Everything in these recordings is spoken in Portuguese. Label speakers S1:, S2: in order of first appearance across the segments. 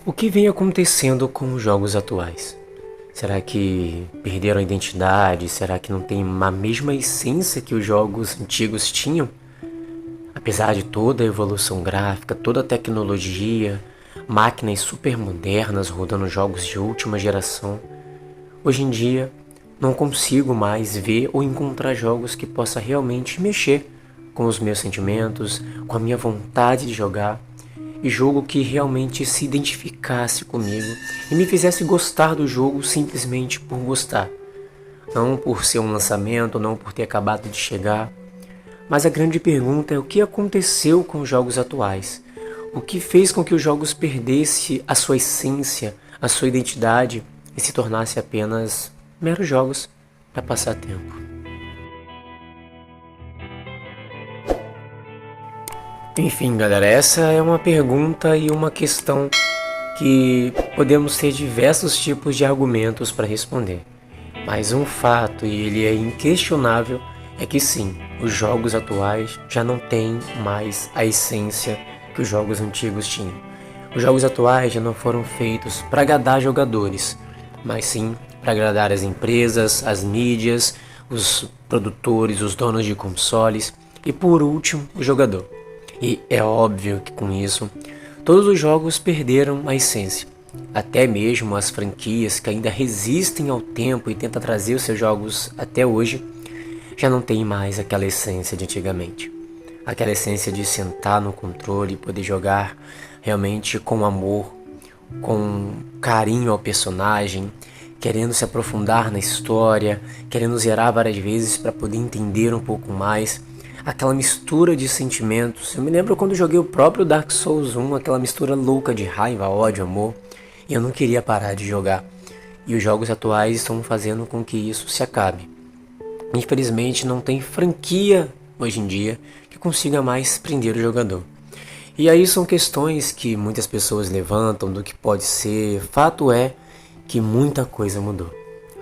S1: O que vem acontecendo com os jogos atuais? Será que perderam a identidade? Será que não tem a mesma essência que os jogos antigos tinham? Apesar de toda a evolução gráfica, toda a tecnologia, máquinas super modernas rodando jogos de última geração, hoje em dia não consigo mais ver ou encontrar jogos que possa realmente mexer com os meus sentimentos, com a minha vontade de jogar, e jogo que realmente se identificasse comigo e me fizesse gostar do jogo simplesmente por gostar. Não por ser um lançamento, não por ter acabado de chegar. Mas a grande pergunta é o que aconteceu com os jogos atuais? O que fez com que os jogos perdessem a sua essência, a sua identidade e se tornassem apenas meros jogos para passar tempo? Enfim, galera, essa é uma pergunta e uma questão que podemos ter diversos tipos de argumentos para responder. Mas um fato, e ele é inquestionável, é que sim, os jogos atuais já não têm mais a essência que os jogos antigos tinham. Os jogos atuais já não foram feitos para agradar jogadores, mas sim para agradar as empresas, as mídias, os produtores, os donos de consoles e, por último, o jogador. E é óbvio que com isso, todos os jogos perderam a essência. Até mesmo as franquias que ainda resistem ao tempo e tentam trazer os seus jogos até hoje, já não tem mais aquela essência de antigamente. Aquela essência de sentar no controle e poder jogar realmente com amor, com carinho ao personagem, querendo se aprofundar na história, querendo zerar várias vezes para poder entender um pouco mais. Aquela mistura de sentimentos. Eu me lembro quando joguei o próprio Dark Souls 1, aquela mistura louca de raiva, ódio, amor. E eu não queria parar de jogar. E os jogos atuais estão fazendo com que isso se acabe. Infelizmente não tem franquia hoje em dia que consiga mais prender o jogador. E aí são questões que muitas pessoas levantam do que pode ser. Fato é que muita coisa mudou.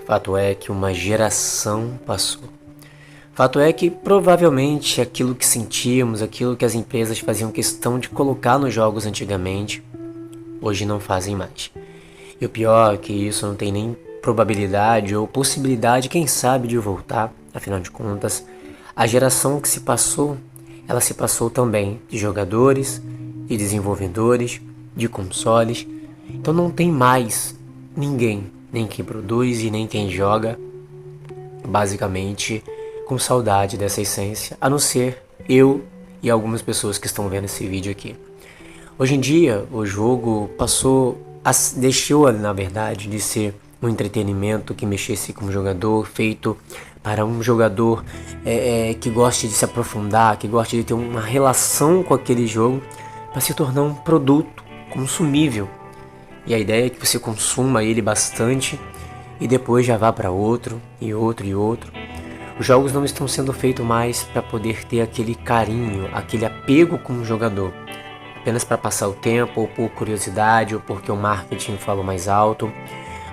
S1: Fato é que uma geração passou. Fato é que provavelmente aquilo que sentíamos, aquilo que as empresas faziam questão de colocar nos jogos antigamente, hoje não fazem mais. E o pior é que isso não tem nem probabilidade ou possibilidade, quem sabe, de voltar. Afinal de contas, a geração que se passou, ela se passou também de jogadores, de desenvolvedores, de consoles. Então não tem mais ninguém, nem quem produz e nem quem joga, basicamente com saudade dessa essência, a não ser eu e algumas pessoas que estão vendo esse vídeo aqui. Hoje em dia, o jogo deixou, na verdade, de ser um entretenimento que mexesse com o jogador, feito para um jogador que goste de se aprofundar, que goste de ter uma relação com aquele jogo, para se tornar um produto consumível. E a ideia é que você consuma ele bastante e depois já vá para outro e outro e outro. Os jogos não estão sendo feitos mais para poder ter aquele carinho, aquele apego com o jogador, apenas para passar o tempo, ou por curiosidade, ou porque o marketing falou mais alto.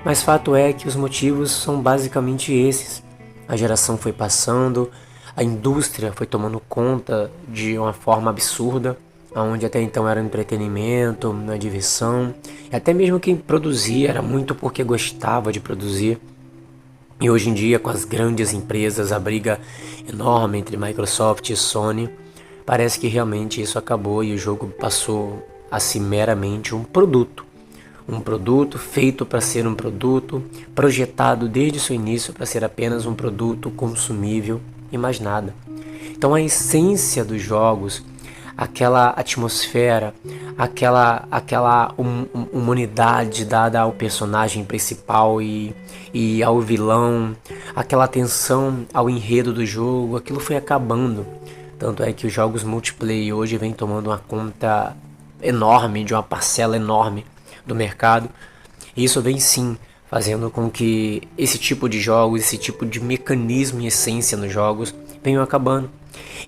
S1: Mas fato é que os motivos são basicamente esses. A geração foi passando, a indústria foi tomando conta de uma forma absurda, onde até então era um entretenimento, uma diversão, e até mesmo quem produzia era muito porque gostava de produzir. E hoje em dia, com as grandes empresas, a briga enorme entre Microsoft e Sony, parece que realmente isso acabou e o jogo passou a ser meramente um produto. Um produto feito para ser um produto, projetado desde o seu início para ser apenas um produto consumível e mais nada. Então a essência dos jogos, aquela atmosfera, aquela humanidade dada ao personagem principal e ao vilão, aquela atenção ao enredo do jogo, aquilo foi acabando. Tanto é que os jogos multiplayer hoje vêm tomando uma conta enorme, de uma parcela enorme do mercado. E isso vem sim fazendo com que esse tipo de jogos, esse tipo de mecanismo e essência nos jogos venham acabando.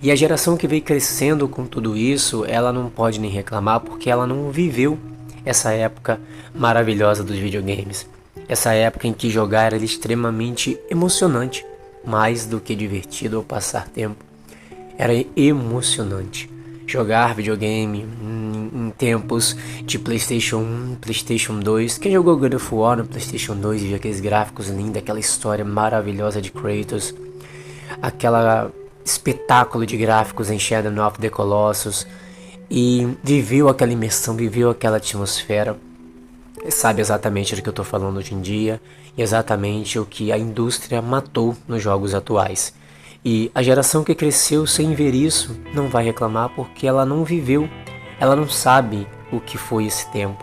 S1: E a geração que veio crescendo com tudo isso, ela não pode nem reclamar porque ela não viveu essa época maravilhosa dos videogames. Essa época em que jogar era extremamente emocionante, mais do que divertido ou passar tempo. Era emocionante. jogar videogame em tempos de PlayStation 1, PlayStation 2. Quem jogou God of War no PlayStation 2 e viu aqueles gráficos lindos, aquela história maravilhosa de Kratos, aquela espetáculo de gráficos em Shadow of the Colossus, e viveu aquela imersão, viveu aquela atmosfera, sabe exatamente do que eu estou falando hoje em dia e exatamente o que a indústria matou nos jogos atuais. E a geração que cresceu sem ver isso não vai reclamar porque ela não viveu, ela não sabe o que foi esse tempo,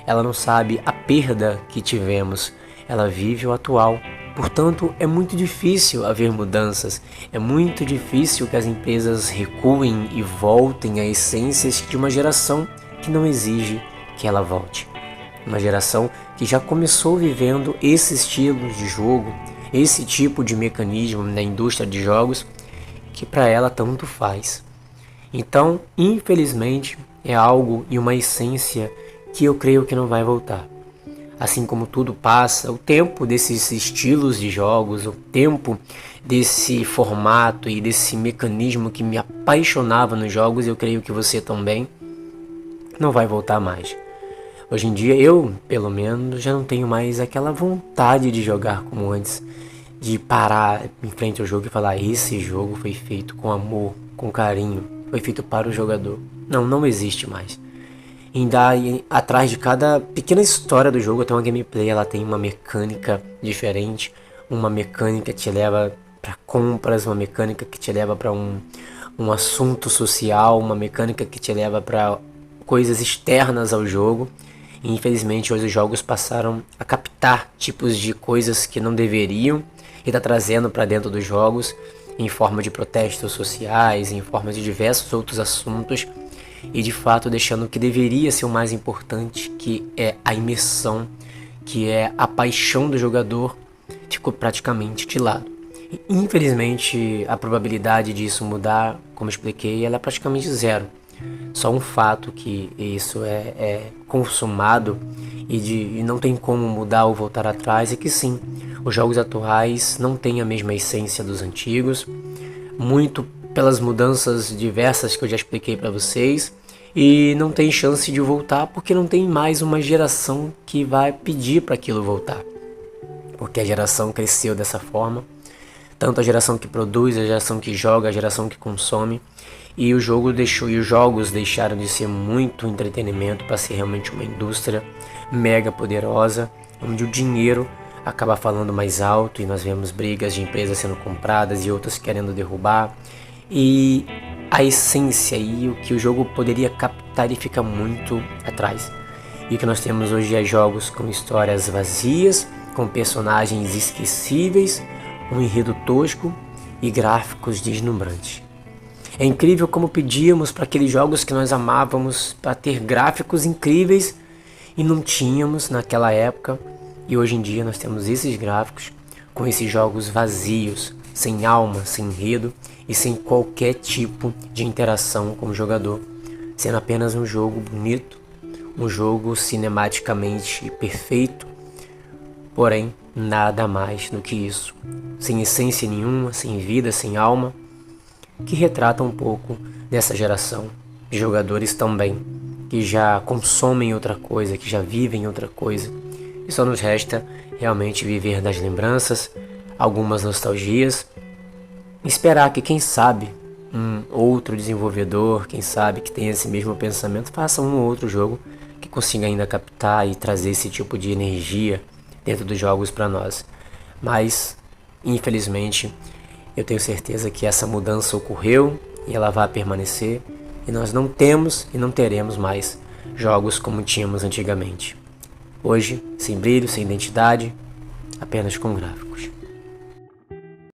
S1: ela não sabe a perda que tivemos, ela vive o atual. Portanto, é muito difícil haver mudanças, é muito difícil que as empresas recuem e voltem a essências de uma geração que não exige que ela volte. Uma geração que já começou vivendo esse estilo de jogo, esse tipo de mecanismo na indústria de jogos, que para ela tanto faz. Então, infelizmente, é algo e uma essência que eu creio que não vai voltar. Assim como tudo passa, o tempo desses estilos de jogos, o tempo desse formato e desse mecanismo que me apaixonava nos jogos, eu creio que você também não vai voltar mais. Hoje em dia eu, pelo menos, já não tenho mais aquela vontade de jogar como antes, de parar em frente ao jogo e falar: esse jogo foi feito com amor, com carinho, foi feito para o jogador. Não existe mais. Atrás de cada pequena história do jogo tem uma gameplay, ela tem uma mecânica diferente, uma mecânica que te leva para compras, uma mecânica que te leva para um assunto social, uma mecânica que te leva para coisas externas ao jogo. E, infelizmente, hoje os jogos passaram a captar tipos de coisas que não deveriam e tá trazendo para dentro dos jogos em forma de protestos sociais, em forma de diversos outros assuntos, e de fato deixando o que deveria ser o mais importante, que é a imersão, que é a paixão do jogador, ficou praticamente de lado. E, infelizmente, a probabilidade disso mudar, como expliquei, ela é praticamente zero. Só um fato que isso é consumado e não tem como mudar ou voltar atrás é que sim, os jogos atuais não têm a mesma essência dos antigos, muito pelas mudanças diversas que eu já expliquei para vocês, e não tem chance de voltar porque não tem mais uma geração que vai pedir para aquilo voltar, porque a geração cresceu dessa forma, tanto a geração que produz, a geração que joga, a geração que consome, e os jogos deixaram de ser muito entretenimento para ser realmente uma indústria mega poderosa, onde o dinheiro acaba falando mais alto e nós vemos brigas de empresas sendo compradas e outras querendo derrubar, e a essência e o que o jogo poderia captar e fica muito atrás. E o que nós temos hoje é jogos com histórias vazias, com personagens esquecíveis, um enredo tosco e gráficos deslumbrantes. É incrível como pedíamos para aqueles jogos que nós amávamos para ter gráficos incríveis e não tínhamos naquela época, e hoje em dia nós temos esses gráficos com esses jogos vazios, sem alma, sem enredo e sem qualquer tipo de interação com o jogador, sendo apenas um jogo bonito, um jogo cinematicamente perfeito, porém nada mais do que isso, sem essência nenhuma, sem vida, sem alma, que retrata um pouco dessa geração de jogadores também, que já consomem outra coisa, que já vivem outra coisa, e só nos resta realmente viver das lembranças, algumas nostalgias, esperar que quem sabe um outro desenvolvedor, quem sabe que tem esse mesmo pensamento, faça um ou outro jogo que consiga ainda captar e trazer esse tipo de energia dentro dos jogos para nós. Mas, infelizmente, eu tenho certeza que essa mudança ocorreu e ela vai permanecer, e nós não temos e não teremos mais jogos como tínhamos antigamente. Hoje, sem brilho, sem identidade, apenas com gráficos.